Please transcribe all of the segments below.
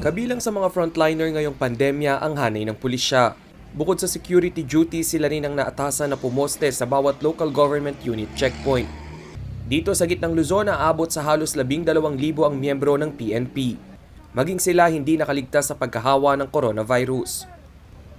Kabilang sa mga frontliner ngayong pandemya ang hanay ng pulisya. Bukod sa security duty, sila rin ang naatasan na pumoste sa bawat local government unit checkpoint. Dito sa gitnang Luzon, aabot sa halos 12,000 ang miyembro ng PNP. Maging sila hindi nakaligtas sa pagkahawa ng coronavirus.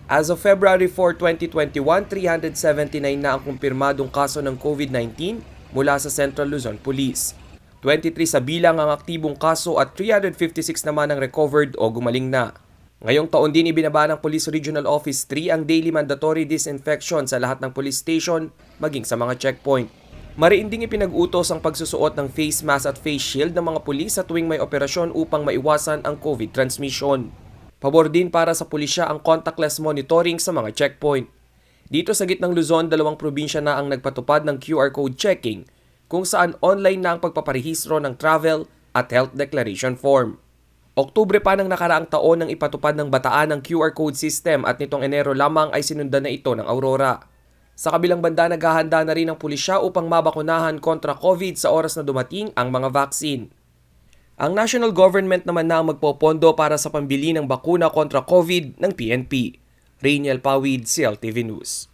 As of February 4, 2021, 379 na ang kumpirmadong kaso ng COVID-19 mula sa Central Luzon Police. 23 sa bilang ang aktibong kaso at 356 naman ang recovered o gumaling na. Ngayong taon din ibinaba ng Police Regional Office 3 ang daily mandatory disinfection sa lahat ng police station maging sa mga checkpoint. Mariin ding ipinag-utos ang pagsusuot ng face mask at face shield ng mga pulis sa tuwing may operasyon upang maiwasan ang COVID transmission. Pabor din para sa pulisya ang contactless monitoring sa mga checkpoint. Dito sa gitnang Luzon, 2 probinsya na ang nagpatupad ng QR code checking kung saan online na ang pagpaparehistro ng travel at health declaration form. Oktubre pa ng nakaraang taon nang ipatupad ng Bataan ng QR code system at nitong Enero lamang ay sinundan na ito ng Aurora. Sa kabilang banda, naghahanda na rin ang pulisya upang mabakunahan kontra COVID sa oras na dumating ang mga vaccine. Ang national government naman na ang magpopondo para sa pambili ng bakuna kontra COVID ng PNP. Rainiel Pawid, CLTV News.